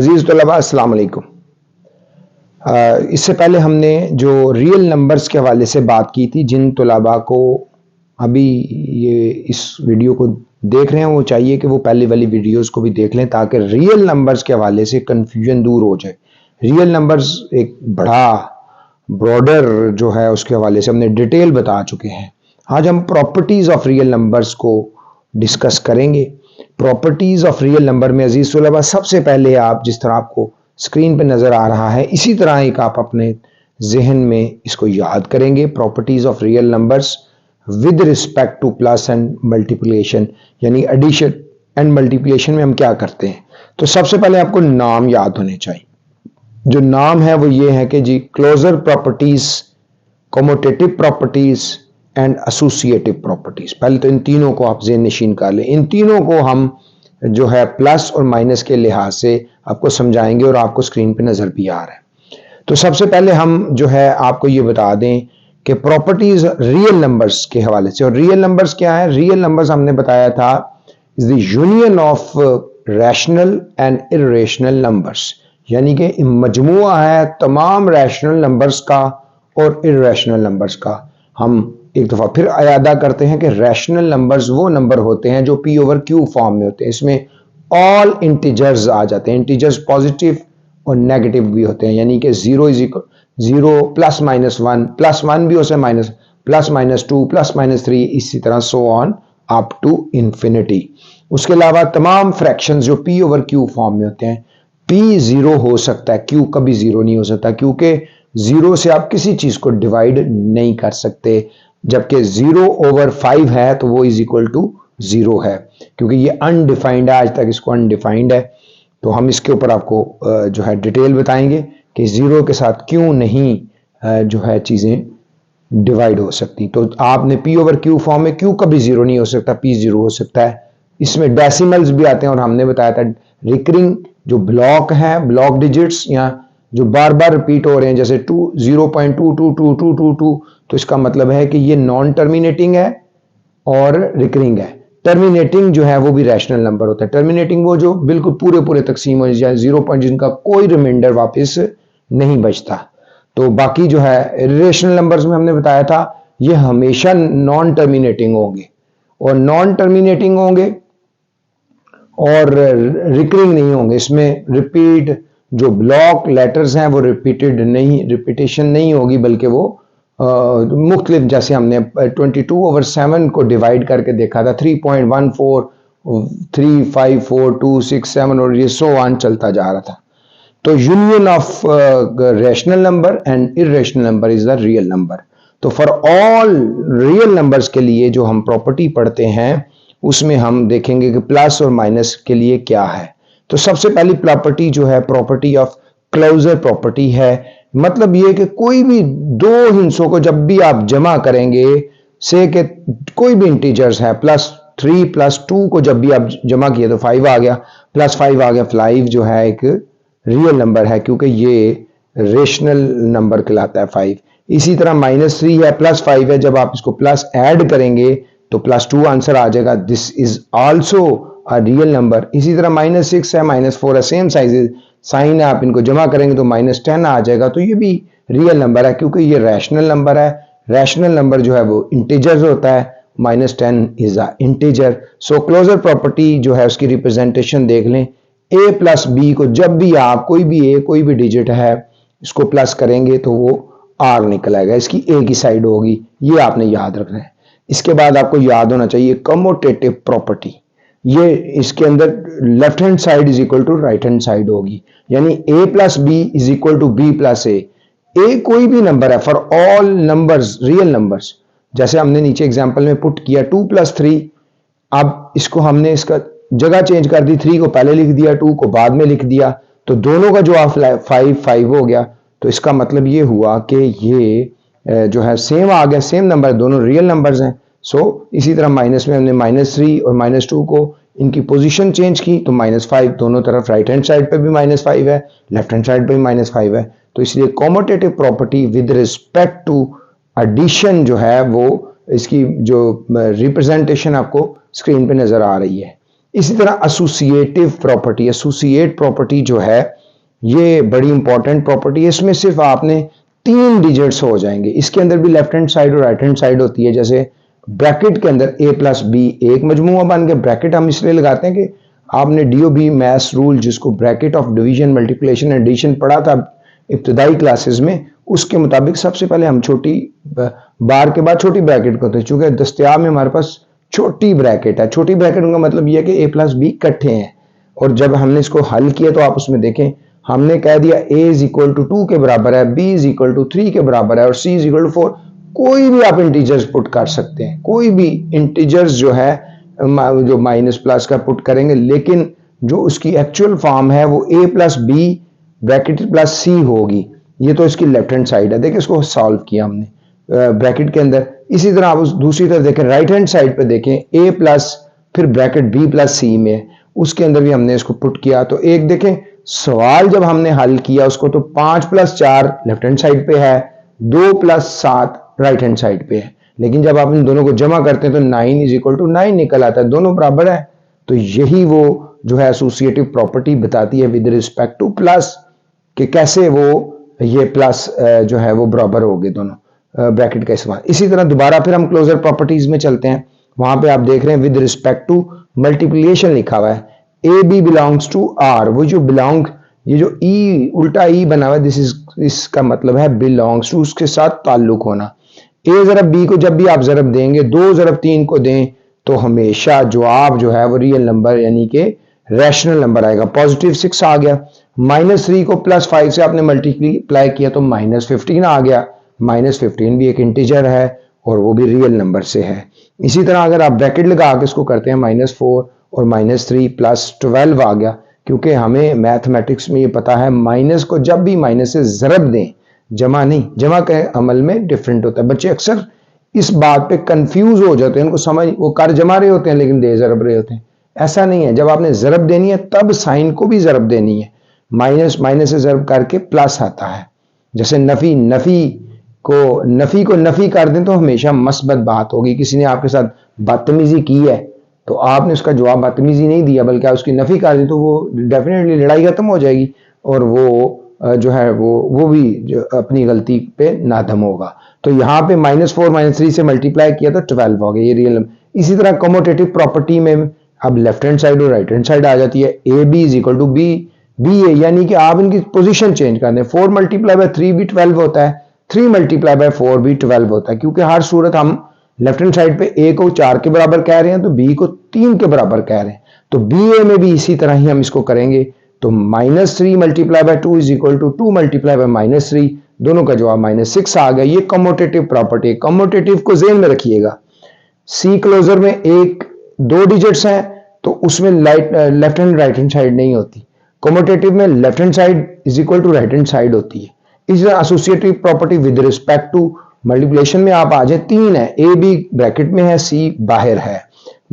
अजीज तलबा अस्सलाम वालेकुम। इससे पहले हमने जो रियल नंबर्स के हवाले से बात की थी, जिन तलबा को अभी ये इस वीडियो को देख रहे हैं वो चाहिए कि वो पहले वाली वीडियोस को भी देख लें ताकि रियल नंबर्स के हवाले से कंफ्यूजन दूर हो जाए। रियल नंबर्स एक बड़ा ब्रॉडर जो है उसके हवाले से हमने डिटेल बता चुके हैं। आज हम प्रॉपर्टीज ऑफ रियल नंबर्स को डिस्कस करेंगे। प्रॉपर्टीज ऑफ रियल नंबर में अजीज तलबा सबसे पहले आप जिस तरह आपको स्क्रीन पे नजर आ रहा है इसी तरह एक आप अपने जहन में इसको याद करेंगे। Properties of real numbers with respect two plus and multiplication, यानी एडिशन एंड मल्टीप्लिकेशन में हम क्या करते हैं। तो सबसे पहले आपको नाम याद होने चाहिए। जो नाम है वो ये है कि जी closure properties, commutative properties and associative properties. पहले तो इन तीनों को आप ज़हन नशीन कर लें। इन तीनों को हम जो है प्लस और माइनस के लिहाज से आपको समझाएंगे और आपको स्क्रीन पे नजर भी आ रहा है। तो सबसे पहले हम जो है आपको ये बता दें कि प्रॉपर्टीज रियल नंबर्स के हवाले से। और रियल नंबर्स क्या है? रियल नंबर्स हमने बताया था is the union of rational and irrational numbers, यानी कि मजमुआ है तमाम रैशनल नंबर्स का और इर्रेशनल नंबर्स का। हम एक दफा फिर अयादा करते हैं कि रैशनल नंबर्स वो नंबर होते हैं जो पी ओवर क्यू फॉर्म में होते हैं। इसमें ऑल इंटीजर्स आ जाते हैं। इंटीजर्स पॉजिटिव और नेगेटिव भी होते हैं, यानी कि zero is equal zero plus minus one, plus one भी हो सकता है, minus plus minus two, plus minus three, इसी तरह so on up to infinity. उसके अलावा तमाम फ्रैक्शंस जो पी ओवर क्यू फॉर्म में होते हैं, पी जीरो हो सकता है, क्यू कभी जीरो नहीं हो सकता, क्योंकि जीरो से आप किसी चीज को डिवाइड नहीं कर सकते। जबकि जीरो ओवर फाइव है तो वो इज इक्वल टू जीरो है, क्योंकि ये अनडिफाइंड है, आज तक इसको अनडिफाइंड है। तो हम इसके ऊपर आपको जो है डिटेल बताएंगे कि जीरो के साथ क्यों नहीं जो है चीजें डिवाइड हो सकती। तो आपने पी ओवर क्यू फॉर्म में क्यू कभी जीरो नहीं हो सकता, पी जीरो हो सकता है। इसमें डेसिमल्स भी आते हैं और हमने बताया था रिकरिंग जो ब्लॉक है, ब्लॉक डिजिट्स या जो बार बार रिपीट हो रहे हैं, जैसे 0.2222222, तो इसका मतलब है कि ये नॉन टर्मिनेटिंग है और रिकरिंग है। टर्मिनेटिंग जो है वो भी रैशनल नंबर होता है। टर्मिनेटिंग वो जो बिल्कुल पूरे पूरे तकसीम हो जाए, 0 जिनका कोई रिमाइंडर वापस नहीं बचता। तो बाकी जो है इर्रेशनल नंबर्स में हमने बताया था ये हमेशा नॉन टर्मिनेटिंग होंगे और नॉन टर्मिनेटिंग होंगे और रिकरिंग नहीं होंगे। इसमें रिपीट जो ब्लॉक लेटर्स हैं वो रिपीटेशन नहीं होगी, बल्कि वो मुख्तलिफ, जैसे हमने 22/7 को डिवाइड करके देखा था, 3.14 354 267 और ये सो ऑन चलता जा रहा था। तो union of rational number and irrational number is the real number. तो फॉर ऑल रियल नंबर्स के लिए जो हम प्रॉपर्टी पढ़ते हैं उसमें हम देखेंगे कि प्लस और माइनस के लिए क्या है। तो सबसे पहली प्रॉपर्टी जो है प्रॉपर्टी ऑफ क्लोजर प्रॉपर्टी है। मतलब ये कि कोई भी दो हिस्सों को जब भी आप जमा करेंगे, से कि कोई भी इंटीजर्स है, +3 +2 को जब भी आप जमा किए तो 5 आ गया, +5 आ गया। 5 जो है एक रियल नंबर है क्योंकि ये रेशनल नंबर कहलाता है 5। इसी तरह -3 है, +5 है, जब आप इसको प्लस ऐड करेंगे तो +2 आंसर आ जाएगा। This is also a real number. इसी तरह -6 है, -4 है, सेम साइज साइन है, आप इनको जमा करेंगे तो -10 आ जाएगा। तो ये भी रियल नंबर है क्योंकि ये रैशनल नंबर है। रैशनल नंबर जो है वो इंटीजर होता है, -10 is a integer. So closure property जो है उसकी रिप्रेजेंटेशन देख लें। a प्लस बी को जब भी आप कोई भी a कोई भी डिजिट है इसको प्लस करेंगे तो वो r निकल आएगा, इसकी a की साइड होगी, ये आपने याद रखना है। इसके बाद आपको याद होना चाहिए कमोटेटिव प्रॉपर्टी। ये इसके अंदर left hand side is equal to right hand side होगी, यानी a plus B is equal to B plus A. कोई भी नंबर है for all numbers real numbers, जैसे हमने नीचे एग्जांपल में पुट किया 2 + 3। अब इसको हमने इसका जगह चेंज कर दी, 3 को पहले लिख दिया, 2 को बाद में लिख दिया, तो दोनों का जो 5 हो गया। तो इसका मतलब ये हुआ कि ये जो है सेम आ गया, सेम नंबर, दोनों रियल नंबर्स हैं। सो इसी तरह माइनस में हमने -3 और -2 को इनकी पोजीशन चेंज की तो -5, दोनों तरफ राइट हैंड साइड पे भी -5 है, लेफ्ट हैंड साइड पे भी -5 है। तो इसलिए commutative property with respect to addition जो है वो इसकी जो रिप्रेजेंटेशन आपको स्क्रीन पे नजर आ रही है। इसी तरह एसोसिएटिव प्रॉपर्टी, एसोसिएट प्रॉपर्टी जो है ये बड़ी इंपॉर्टेंट प्रॉपर्टी है। इसमें सिर्फ आपने 3 डिजिट्स हो जाएंगे। इसके अंदर भी लेफ्ट हैंड साइड और राइट हैंड साइड होती है। जैसे ब्रैकेट के अंदर a प्लस बी एक मजमूआ बन गया। ब्रैकेट हम इसलिए लगाते हैं कि आपने DOB मैथ्स रूल, जिसको bracket of division multiplication addition पढ़ा था इब्तदाई क्लासेस में, उसके मुताबिक सबसे पहले हम छोटी बार के बाद छोटी ब्रैकेट को होते, चूंकि दस्तयाब में हमारे पास छोटी ब्रैकेट है। छोटी ब्रैकेट का मतलब यह है कि a प्लस बी इकट्ठे हैं। और जब हमने इसको हल किया तो आप उसमें देखें, हमने कह दिया a इज इक्वल टू 2 के बराबर है, b इज इक्वल टू 3 के बराबर है और c इज इक्वल टू 4। कोई भी आप इंटीजर्स पुट कर सकते हैं, कोई भी इंटीजर्स जो है जो माइनस प्लस का पुट करेंगे, लेकिन जो उसकी एक्चुअल फॉर्म है वो a plus B bracket plus C होगी। ये तो इसकी लेफ्ट हैंड साइड है। देखिए इसको सॉल्व किया हमने ब्रैकेट के अंदर। इसी तरह आप उस दूसरी तरफ देखें, राइट हैंड साइड पे देखें, a प्लस फिर ब्रैकेट b प्लस सी में, उसके अंदर भी हमने इसको पुट किया। तो एक देखें सवाल जब हमने हल किया उसको, तो 5 प्लस 4 लेफ्ट हैंड साइड पे है, 2 प्लस 7 राइट हैंड साइड पे है। लेकिन जब आप इन दोनों को जमा करते हैं तो 9 इज इक्वल टू 9 निकल आता है, दोनों बराबर है। तो यही वो जो है एसोसिएटिव प्रॉपर्टी बताती है विद रिस्पेक्ट टू प्लस, कि कैसे वो ये प्लस जो है वो बराबर हो गए दोनों ब्रैकेट का इस्तेमाल। इसी तरह दोबारा फिर हम क्लोजर प्रॉपर्टीज में चलते हैं। वहां पे आप देख रहे हैं विद रिस्पेक्ट टू मल्टीप्लिकेशन लिखा हुआ है, ए बी बिलोंग्स टू आर। वो जो बिलोंग, ये जो ई उल्टा ई बना हुआ है, दिस इज, इसका मतलब है बिलोंग्स टू, उसके साथ ताल्लुक होना। ए जरब बी को जब भी आप जरब देंगे, 2 जरब 3 को दें, तो हमेशा जवाब जो है वो रियल नंबर यानी कि रैशनल नंबर आएगा। पॉजिटिव 6 आ गया। -3 को +5 से आपने मल्टीप्लाई किया तो -15 आ गया। -15 भी एक इंटीजर है और वो भी रियल नंबर से है। इसी तरह अगर आप ब्रैकेट लगा के इसको करते हैं, -4 और -3 +12 आ गया। क्योंकि हमें मैथमेटिक्स में ये पता है, माइनस को जब भी माइनस से जरब दें, जमा नहीं, जमा के अमल में डिफरेंट होता है। बच्चे अक्सर इस बात पे कंफ्यूज हो जाते हैं, उनको समझ, वो कर जमा रहे होते हैं लेकिन दे जरब रहे होते हैं। ऐसा नहीं है, जब आपने जरब देनी है तब साइन को भी जरब देनी है। माइनस माइनस से जरब करके प्लस आता है। जैसे नफी को नफी कर दें तो हमेशा मस्बत बात होगी। किसी ने आपके साथ बदतमीजी की है तो आपने उसका जवाब बदतमीजी नहीं दिया बल्कि उसकी नफी कर दी, तो वो डेफिनेटली लड़ाई खत्म हो जाएगी और वो जो है वो भी जो अपनी गलती पे नादम होगा। तो यहाँ पे -4 -3 से मल्टीप्लाई किया तो 12 हो गया, ये रियल नंबर। इसी तरह कमोटेटिव प्रॉपर्टी में अब लेफ्ट हैंड साइड और राइट हैंड साइड आ जाती है। ए B is equal to B A, यानी कि आप इनकी पोजीशन चेंज कर दें। 4 मल्टीप्लाई बाय 3 भी 12 होता है, 3 मल्टीप्लाई बाय 4 भी 12 होता है। क्योंकि हर सूरत हम लेफ्ट हैंड साइड पे ए को 4 के बराबर कह रहे हैं तो बी को 3 के बराबर कह रहे हैं। तो बी ए में भी इसी तरह ही हम इसको करेंगे। तो -3 multiply by 2 is equal to 2 multiply by -3, दोनों का जवाब -6 आ गया। ये कमोटेटिव प्रॉपर्टी। कमोटेटिव को जेहन में रखिएगा। सी क्लोजर में 1-2 डिजिट्स हैं तो उसमें left hand right hand side नहीं होती। कमोटेटिव में left hand side is equal to right hand side होती है। इस तरह associative property with respect to multiplication में आप आ जाए, 3 है, ए बी ब्रैकेट में है, सी बाहर है।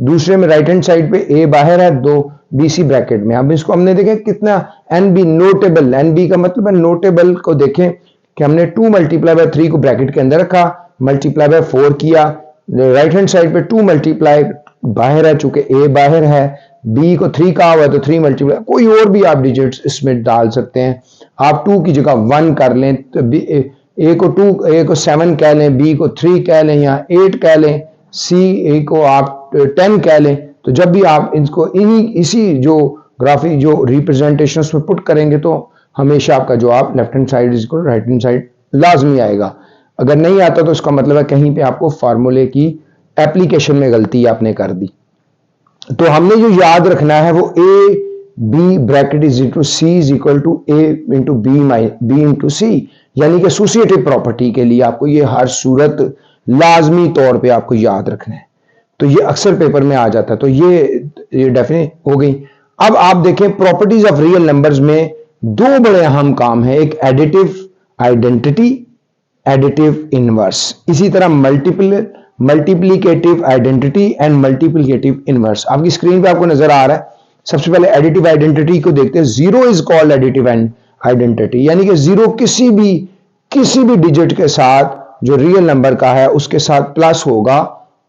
दूसरे में राइट हैंड साइड पे ए बाहर है, 2 बी सी ब्रैकेट में। अब इसको हमने देखे कितना N B notable, N B का मतलब है नोटेबल को देखें कि हमने 2 मल्टीप्लाई बाय 3 को ब्रैकेट के अंदर रखा, मल्टीप्लाई बाय 4 किया, राइट हैंड साइड पे 2 मल्टीप्लाई बाहर है, चूंकि ए बाहर है, बी को 3 कहा हुआ है तो 3 मल्टीप्लाई, कोई और भी आप डिजिट्स इसमें डाल सकते हैं। आप 2 की जगह 1 कर लें तो ए को 7 कह लें, बी को 3 कह लें या 8 कह लें, सी को आप 10 कह लें। तो जब भी आप इसको इसी जो ग्राफिक जो रिप्रेजेंटेशन में पुट करेंगे तो हमेशा आपका जवाब left hand side is equal right hand side लाजमी आएगा। अगर नहीं आता तो इसका मतलब है कहीं पे आपको फार्मूले की एप्लीकेशन में गलती आपने कर दी। तो हमने जो याद रखना है वो A B bracket is equal C is equal to A into B into C, यानी कि एसोसिएटिव प्रॉपर्टी के लिए आपको ये हर सूरत लाजमी तौर पे आपको याद रखना है। तो ये अक्सर पेपर में आ जाता है। तो ये डेफिनेट हो गई। अब आप देखें प्रॉपर्टीज ऑफ रियल नंबर्स में 2 बड़े अहम काम है, एक एडिटिव आइडेंटिटी, एडिटिव इनवर्स। इसी तरह multiplicative identity and multiplicative inverse आपकी स्क्रीन पे आपको नजर आ रहा है। सबसे पहले एडिटिव आइडेंटिटी को देखते हैं। 0 इज कॉल्ड एडिटिव आइडेंटिटी, यानी कि 0 किसी भी डिजिट के साथ जो रियल नंबर का है उसके साथ प्लस होगा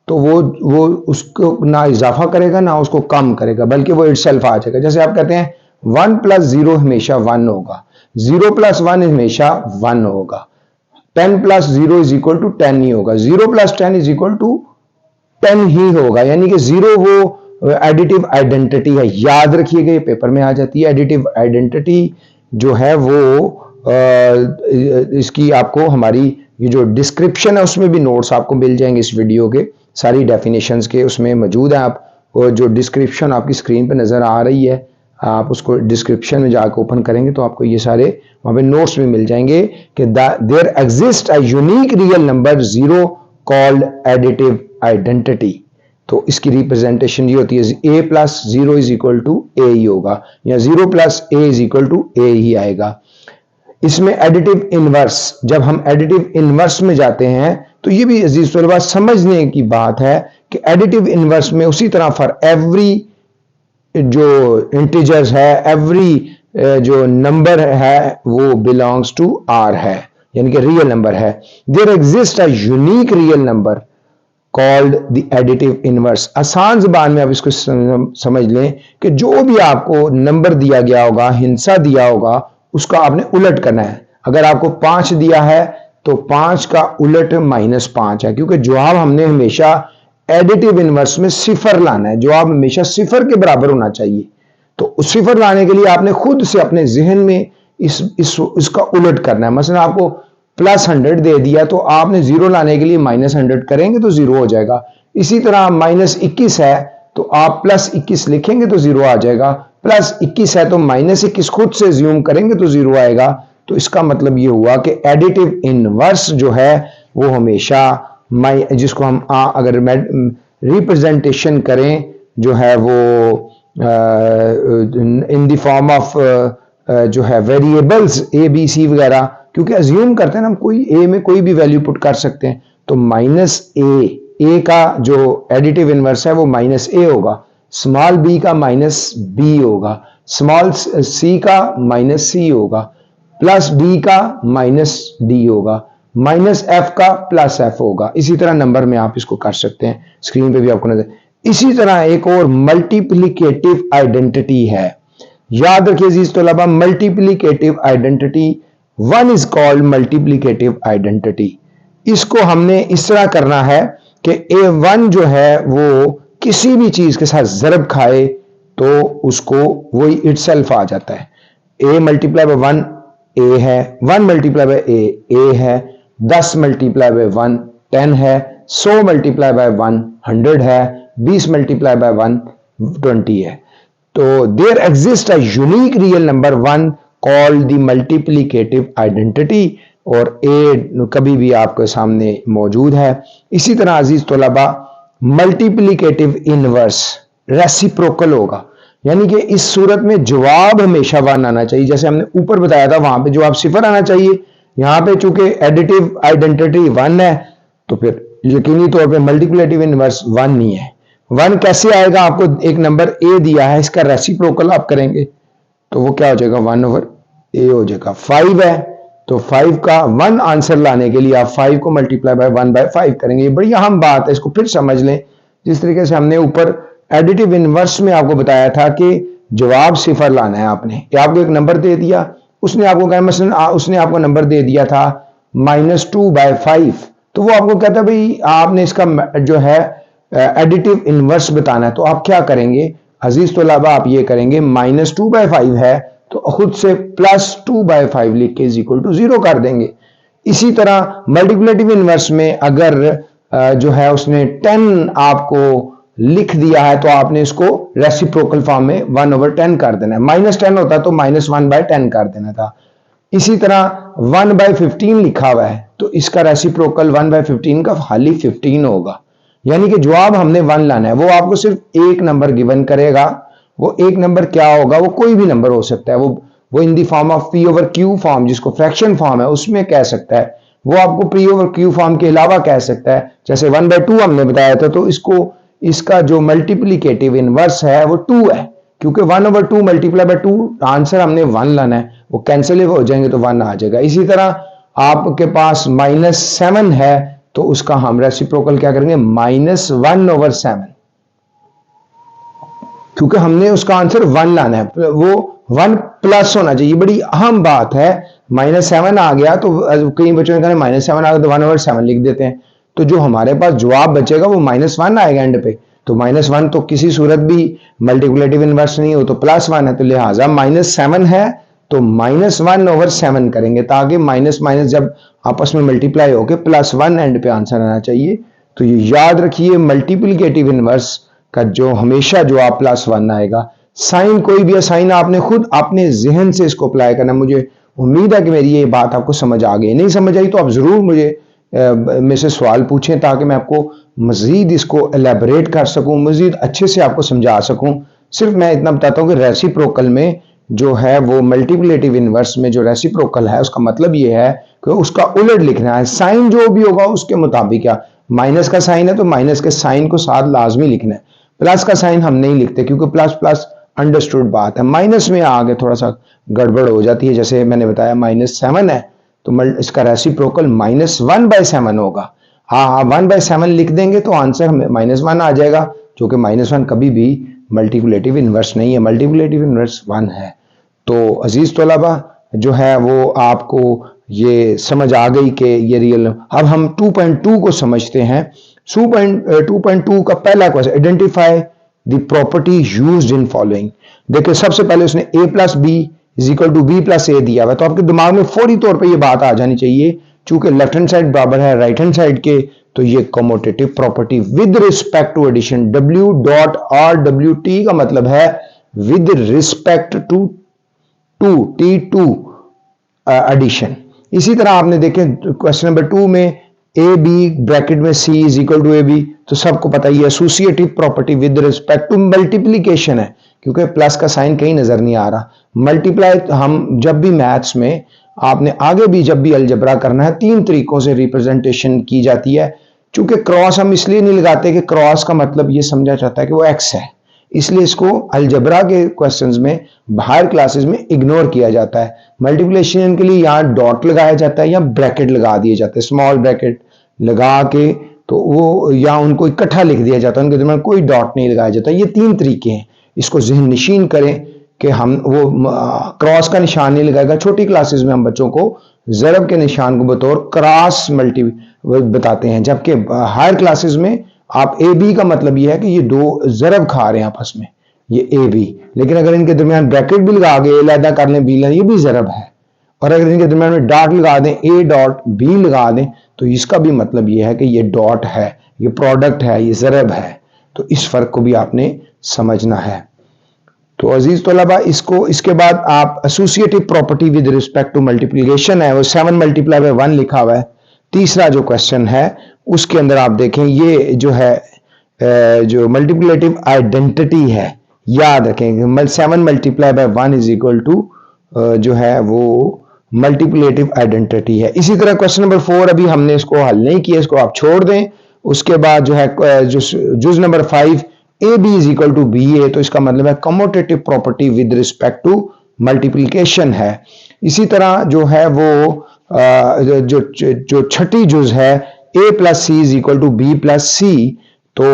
तो वो उसको ना इजाफा करेगा ना उसको कम करेगा, बल्कि वो इटसेल्फ आ जाएगा। जैसे आप कहते हैं 1 + 0 हमेशा 1 होगा, 0 + 1 हमेशा 1 होगा, 10 + 0 = 10 ही होगा, 0 + 10 = 10 ही होगा। यानी कि 0 वो एडिटिव आइडेंटिटी है। याद रखिएगा, ये पेपर में आ जाती है। एडिटिव आइडेंटिटी जो है वो इसकी आपको हमारी ये जो डिस्क्रिप्शन है उसमें भी नोट्स आपको मिल जाएंगे इस वीडियो के, सारी डेफिनेशंस के उसमें मौजूद है। आप जो डिस्क्रिप्शन आपकी स्क्रीन पे नज़र आ रही है, आप उसको डिस्क्रिप्शन में जाकर ओपन करेंगे तो आपको ये सारे वहाँ पे नोट्स भी मिल जाएंगे कि there exist a unique real number 0 called additive identity. तो इसकी रिप्रेजेंटेशन ये होती है a + 0 = a ही होगा, या 0 + a = a ही आएगा। इसमें एडिटिव इनवर्स, जब हम एडिटिव इनवर्स में जाते हैं तो ये भी अजीज तलबा समझने की बात है कि एडिटिव इनवर्स में उसी तरह फॉर एवरी जो इंटीजर्स है, एवरी जो नंबर है वो बिलोंग्स टू आर है, यानी कि रियल नंबर है। There exist a unique real number called the additive inverse. आसान जुबान में आप इसको समझ लें कि जो भी आपको नंबर दिया गया होगा, हिंसा दिया होगा, उसका आपने उलट करना है। अगर आपको 5 दिया है तो 5 का उलट -5 है, क्योंकि जवाब हमने हमेशा एडिटिव इनवर्स में सिफर लाना है। जवाब हमेशा सिफर के बराबर होना चाहिए। तो सिफर लाने के लिए आपने खुद से अपने जहन में इसका उलट करना है। मसलन आपको +100 दे दिया तो आपने 0 लाने के लिए -100 करेंगे तो 0 हो जाएगा। इसी तरह -21 है तो आप +21 लिखेंगे तो 0 आ जाएगा। +21 है तो -21 खुद से ज्यूम करेंगे तो 0 आएगा। तो इसका मतलब ये हुआ कि एडिटिव इनवर्स जो है वो हमेशा जिसको हम अगर रिप्रेजेंटेशन करें जो है वो इन द फॉर्म ऑफ जो है वेरिएबल्स A B C वगैरह, क्योंकि अज्यूम करते हैं ना हम कोई ए में कोई भी वैल्यू पुट कर सकते हैं, तो -a का जो एडिटिव इनवर्स है वो -a होगा, स्मॉल b का -b होगा, स्मॉल c का -c होगा, +d का -d होगा, -f का +f होगा। इसी तरह नंबर में आप इसको कर सकते हैं, स्क्रीन पे भी आपको नजर। इसी तरह एक और मल्टीप्लिकेटिव आइडेंटिटी है। याद रखिए अजीज तलबा, multiplicative identity 1 is called multiplicative identity. इसको हमने इस तरह करना है कि A1 जो है वो किसी भी चीज के साथ ज़रब खाए तो उसको वही इटसेल्फ आ जाता है। A × 1 A है, 1 × A है, 10 × 1 10 है, 100 × 1 100 है, 20 × 1 20 है। तो there exist a unique real number 1 called the multiplicative identity, और ए कभी भी आपके सामने मौजूद है। इसी तरह अजीज तलबा मल्टीप्लिकेटिव इनवर्स रेसिप्रोकल होगा, यानी कि इस सूरत में जवाब हमेशा 1 आना चाहिए। जैसे हमने ऊपर बताया था वहां पे जवाब 0 आना चाहिए, यहां पे चूंकि एडिटिव आइडेंटिटी 1 है तो फिर यकीनी तौर पे मल्टीप्लिकेटिव इनवर्स 1 नहीं है। 1 कैसे आएगा? आपको एक नंबर a दिया है, इसका रेसिप्रोकल आप करेंगे तो वो क्या हो जाएगा? 1/a हो जाएगा। 5 है तो 5 का 1 आंसर लाने के लिए आप 5 को मल्टीप्लाई बाय 1/5 करेंगे। ये बड़ी अहम बात है, इसको फिर समझ लें। जिस तरीके से हमने ऊपर एडिटिव इनवर्स में आपको बताया था कि जवाब 0 लाना है आपने, या आपको एक नंबर दे दिया, उसने आपको कहा मसलन उसने आपको नंबर दे दिया था -2/5, तो वो आपको कहता है भाई आपने इसका जो है एडिटिव इनवर्स बताना है, तो आप क्या करेंगे अजीज तलबा? आप ये करेंगे -2/5 है तो खुद से +2/5 लिख के =0 कर देंगे। इसी तरह मल्टीप्लिकेटिव इनवर्स में अगर जो है उसने 10 आपको लिख दिया है तो आपने इसको रेसिप्रोकल फॉर्म में 1/10 कर देना है। -10 होता तो -1/10 कर देना था। इसी तरह 1/15 लिखा हुआ है तो इसका रेसिप्रोकल 1/15 का खाली 15 होगा। यानी कि जवाब हमने 1 लाना है। वो आपको सिर्फ एक नंबर गिवन करेगा। वो एक नंबर क्या होगा? वो कोई भी नंबर हो सकता है। वो in the form of P/Q form, जिसको फ्रैक्शन फॉर्म है, उसमें कह सकता है। वो आपको P/Q फॉर्म के अलावा कह सकता है। जैसे 1/2 हमने बताया था, तो इसका जो मल्टीप्लिकेटिव इनवर्स है वो 2 है, क्योंकि 1/2 मल्टीप्लाई बाय 2 आंसर हमने 1 लाना है। वो कैंसिल हो जाएंगे तो 1 आ जाएगा। इसी तरह आपके पास -7 है तो उसका हम रेसिप्रोकल क्या करेंगे, -1/7, क्योंकि हमने उसका आंसर 1 लाना है, वो 1 प्लस होना चाहिए। बड़ी अहम बात है। -7 आ गया तो कई बच्चों ने कहा -7 आ गया तो 1/7 लिख देते हैं, तो जो हमारे पास जवाब बचेगा वो -1 आएगा एंड पे। तो -1 तो किसी सूरत भी मल्टीप्लिकेटिव इनवर्स नहीं हो, तो +1 है, तो लिहाजा -7 है तो -1/7 करेंगे, ताकि माइनस माइनस जब आपस में मल्टीप्लाई होके +1 एंड पे आंसर आना चाहिए। तो ये याद रखिए, मल्टीप्लिकेटिव इनवर्स का जो हमेशा जवाब +1 आएगा। साइन कोई भी साइन आपने खुद अपने जहन से इसको अप्लाई करना। मुझे उम्मीद है कि मेरी ये बात आपको समझ आ गई। नहीं समझ आई तो आप जरूर मुझे मेरे से सवाल पूछें, ताकि मैं आपको मजीद इसको एलेबरेट कर सकूं, मजीद अच्छे से आपको समझा सकूं। सिर्फ मैं इतना बताता हूं कि रेसिप्रोकल में जो है वो मल्टीप्लिकेटिव इनवर्स में जो रेसिप्रोकल है उसका मतलब ये है कि उसका उलट लिखना है। साइन जो भी होगा उसके मुताबिक, क्या माइनस का साइन है तो माइनस के साइन को साथ लाजमी लिखना है। प्लस का साइन हम नहीं लिखते, क्योंकि प्लस प्लस अंडरस्टूड बात है। माइनस में आगे थोड़ा सा गड़बड़ हो जाती है। जैसे मैंने बताया -7 है तो इसका रेसिप्रोकल -1/7 होगा। हाँ, 1/7 लिख देंगे तो आंसर -1 आ जाएगा, जो कि -1 कभी भी मल्टीप्लिकेटिव इनवर्स नहीं है, मल्टीप्लिकेटिव इनवर्स 1 है। तो अजीज तलबा जो है वो आपको ये समझ आ गई कि ये रियल। अब हम 2.2 को समझते हैं। 2.2 का पहला question, identify the property used in following. देखिए सबसे पहले उसने a + b = b + a दिया हुआ, तो आपके दिमाग में फौरी तौर पे ये बात आ जानी चाहिए, चूंकि लेफ्ट हैंड साइड बराबर है राइट हैंड साइड के, तो ये commutative property with respect to addition. W.RWT का मतलब है with respect to T2 addition. इसी तरह आपने देखे क्वेश्चन नंबर 2 में AB ब्रैकेट में C = AB, तो सबको पता ही associative property with respect to multiplication है, क्योंकि प्लस का साइन कहीं नजर नहीं आ रहा। मल्टीप्लाई हम जब भी मैथ्स में आपने आगे भी जब भी अलजबरा करना है, 3 तरीकों से रिप्रेजेंटेशन की जाती है। चूंकि क्रॉस हम इसलिए नहीं लगाते कि क्रॉस का मतलब ये समझा जाता है कि वो x है, इसलिए इसको अलजबरा के क्वेश्चंस में बाहर क्लासेस में इग्नोर किया जाता है। मल्टीप्लिकेशन के लिए यहाँ डॉट लगाया जाता है या ब्रैकेट लगा दिए जाते हैं, स्मॉल ब्रैकेट लगा के, तो वो या उनको इकट्ठा लिख दिया जाता है, उनके दरमियान कोई डॉट नहीं लगाया जाता। ये 3 तरीके हैं, इसको जहन नशीन करें कि हम वो क्रॉस का निशान नहीं लगाएगा। छोटी क्लासेस में हम बच्चों को ज़रब के निशान को बतौर क्रॉस मल्टी बताते हैं, जबकि हायर क्लासेस में आप ए बी का मतलब यह है कि ये 2 ज़रब खा रहे हैं आपस में, ये ए बी। लेकिन अगर इनके दरमियान ब्रैकेट भी लगा के अलहदा कर लें, बी लें, ये भी ज़रब है। और अगर इनके दरमियान में डॉट लगा दें, ए डॉट बी लगा दें, तो इसका भी मतलब यह है कि ये डॉट है, ये प्रोडक्ट है, ये ज़रब है। तो इस फर्क को भी आपने समझना है। तो अजीज तलबा इसको, इसके बाद आप associative property with respect to multiplication है, वो 7 × 1 लिखा हुआ है। तीसरा जो क्वेश्चन है उसके अंदर आप देखें, ये जो है जो मल्टीप्लिकेटिव आइडेंटिटी है, याद रखें 7 × 1 = जो है वो मल्टीप्लिकेटिव आइडेंटिटी है। इसी तरह क्वेश्चन नंबर 4 अभी हमने इसको हल नहीं किया, इसको आप छोड़ दें। उसके बाद जो है जो जुज नंबर 5 AB = BA, तो इसका मतलब है commutative property with respect to multiplication है। इसी तरह जो है वो जो छठी जुज है A + C = B + C, तो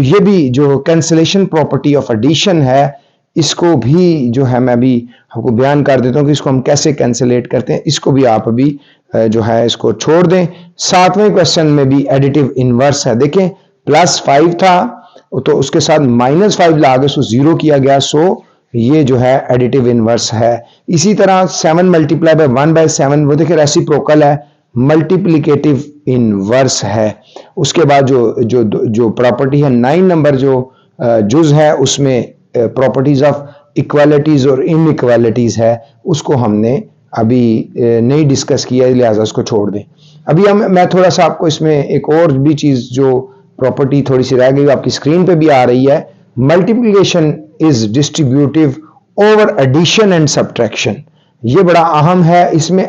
ये भी जो कैंसलेशन प्रॉपर्टी ऑफ एडिशन है, इसको भी जो है मैं भी आपको बयान कर देता हूं कि इसको हम कैसे कैंसलेट करते हैं। इसको भी आप अभी जो है इसको छोड़ दें। 7वें क्वेश्चन में भी एडिटिव इनवर्स है। देखें +5 था तो उसके साथ -5 ला के उसको 0 किया गया, सो ये जो है एडिटिव इनवर्स है। इसी तरह 7 × 1/7 वो देखिए रेसिप्रोकल है, मल्टीप्लिकेटिव इनवर्स है। उसके बाद जो प्रॉपर्टी है 9 नंबर जो जुज है उसमें प्रॉपर्टीज ऑफ इक्वालिटीज और इनइक्वालिटीज है, उसको हमने अभी नहीं डिस्कस किया, लिहाजा उसको छोड़ दें। अभी मैं थोड़ा सा आपको इसमें एक और भी चीज जो प्रॉपर्टी थोड़ी सी रह गई, आपकी स्क्रीन पे भी आ रही है। Multiplication is distributive over addition and subtraction, ये बड़ा अहम है। इसमें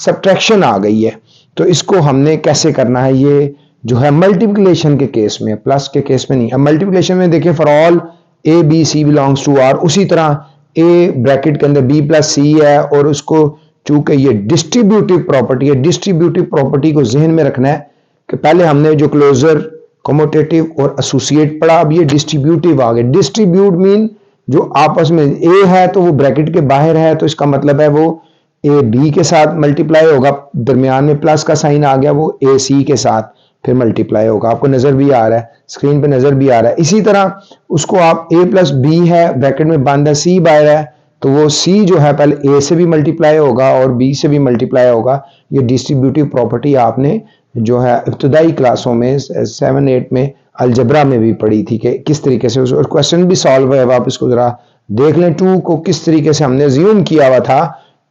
सब्ट्रैक्शन आ गई है, तो इसको हमने कैसे करना है, ये जो है मल्टीप्लिकेशन के केस में, प्लस के केस में नहीं। अब मल्टीप्लिकेशन में देखिए for all a b c belongs to R, उसी तरह ए ब्रैकेट के अंदर B + C है, और उसको चूंकि ये डिस्ट्रीब्यूटिव प्रॉपर्टी है, डिस्ट्रीब्यूटिव प्रॉपर्टी को जहन में रखना है कि पहले हमने जो क्लोजर, कमोटेटिव और एसोसिएट पढ़ा, अब ये डिस्ट्रीब्यूटिव आ गए। डिस्ट्रीब्यूट मीन जो आपस में ए है तो वो ब्रैकेट के बाहर है, तो इसका मतलब है वो ए बी के साथ मल्टीप्लाई होगा, दरमियान में प्लस का साइन आ गया, वो ए सी के साथ फिर मल्टीप्लाई होगा। आपको नजर भी आ रहा है, स्क्रीन पे नजर भी आ रहा है। इसी तरह उसको आप ए प्लस बी है, ब्रैकेट में बंद है, सी बाहर है, तो वो सी जो है पहले ए से भी मल्टीप्लाई होगा और बी से भी मल्टीप्लाई होगा। ये डिस्ट्रीब्यूटिव प्रॉपर्टी आपने जो है इब्तदाई क्लासों में 7-8 में अलजबरा में भी पढ़ी थी कि किस तरीके से और क्वेश्चन भी सॉल्व है। आप इसको जरा देख लें, 2 को किस तरीके से हमने ज्यूम किया हुआ था,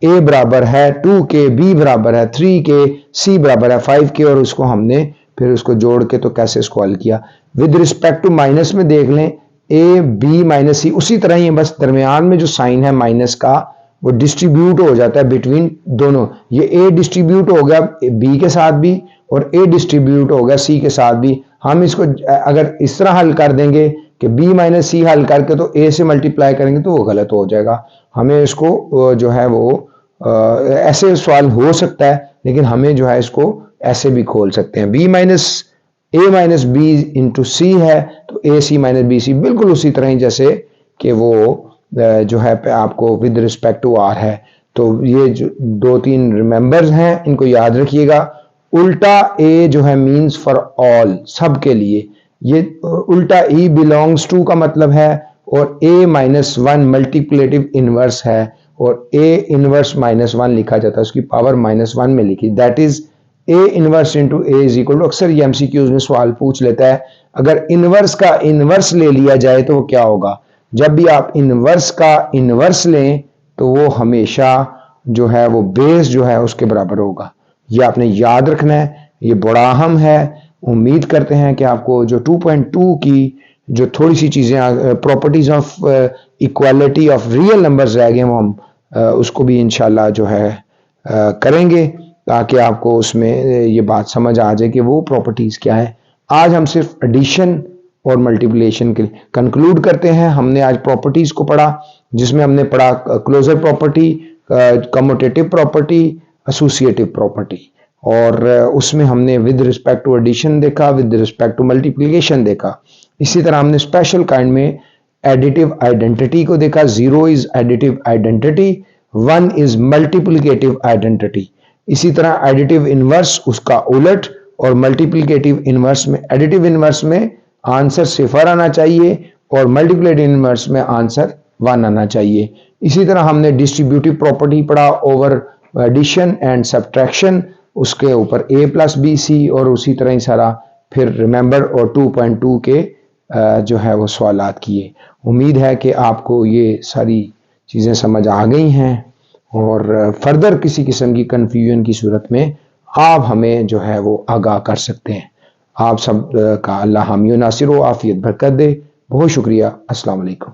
ए बराबर है 2 के, बी बराबर है 3 के, सी बराबर है 5 के, और उसको हमने फिर उसको जोड़ के तो कैसे इसको हल किया। विद रिस्पेक्ट टू माइनस में देख लें, ए बी माइनस सी उसी तरह ही है, बस दरमियान में जो साइन है माइनस का वो डिस्ट्रीब्यूट हो जाता है बिटवीन दोनों। ये ए डिस्ट्रीब्यूट हो गया बी के साथ भी और ए डिस्ट्रीब्यूट हो गया सी के साथ भी। हम इसको अगर इस तरह हल कर देंगे कि बी माइनस सी हल करके तो ए से मल्टीप्लाई करेंगे तो वो गलत हो जाएगा। हमें इसको जो है वो ऐसे सवाल हो सकता है, लेकिन हमें जो है इसको ऐसे भी खोल सकते हैं। बी माइनस ए माइनस बी इंटू सी है तो ए सी माइनस बी सी, बिल्कुल उसी तरह ही जैसे कि वो जो है आपको विद रिस्पेक्ट टू आर है। तो ये जो 2-3 रिमेंबर्स हैं, इनको याद रखिएगा। उल्टा ए जो है मीन्स फॉर ऑल, सब के लिए। ये उल्टा ई बिलोंग्स टू का मतलब है, और ए माइनस 1 मल्टीप्लेटिव इनवर्स है, और ए इनवर्स -1 लिखा जाता है, उसकी पावर -1 में लिखी, that is a inverse into a is equal to. अक्सर ये एमसीक्यूज में सवाल पूछ लेता है, अगर इनवर्स का इनवर्स ले लिया जाए तो वो क्या होगा। जब भी आप इनवर्स का इनवर्स लें तो वो हमेशा जो है वो बेस जो है उसके बराबर होगा। ये आपने याद रखना है, ये बड़ा अहम है। उम्मीद करते हैं कि आपको जो 2.2 की जो थोड़ी सी चीज़ें properties of equality of real numbers रह गए वो हम उसको भी इंशाल्लाह जो है करेंगे, ताकि आपको उसमें ये बात समझ आ जाए कि वो प्रॉपर्टीज क्या है। आज हम सिर्फ एडिशन और मल्टीप्लिकेशन के कंक्लूड करते हैं। हमने आज प्रॉपर्टीज को पढ़ा, जिसमें हमने पढ़ा closure property, commutative property, associative property, और उसमें हमने विद रिस्पेक्ट टू एडिशन देखा, विद रिस्पेक्ट टू मल्टीप्लिकेशन देखा। इसी तरह हमने स्पेशल काइंड में एडिटिव आइडेंटिटी को देखा। 0 is additive identity, 1 is multiplicative identity. इसी तरह एडिटिव इनवर्स उसका उलट, और मल्टीप्लिकेटिव इनवर्स में, एडिटिव इनवर्स में आंसर 0 आना चाहिए और मल्टीप्लिकेटिव इनवर्स में आंसर 1 आना चाहिए। इसी तरह हमने डिस्ट्रीब्यूटिव प्रॉपर्टी पढ़ा ओवर एडिशन एंड सब्ट्रैक्शन, उसके ऊपर a प्लस बी सी, और उसी तरह ही सारा फिर रिमेंबर और 2.2 के जो है वो सवालात किए। उम्मीद है कि आपको ये सारी चीज़ें समझ आ गई हैं, और फर्दर किसी किस्म की कन्फ्यूजन की सूरत में आप हमें जो है वो आगाह कर सकते हैं। आप सब का अल्लाह हामी नासिर व आफियत बरकत दे। बहुत शुक्रिया। अस्सलाम वालेकुम।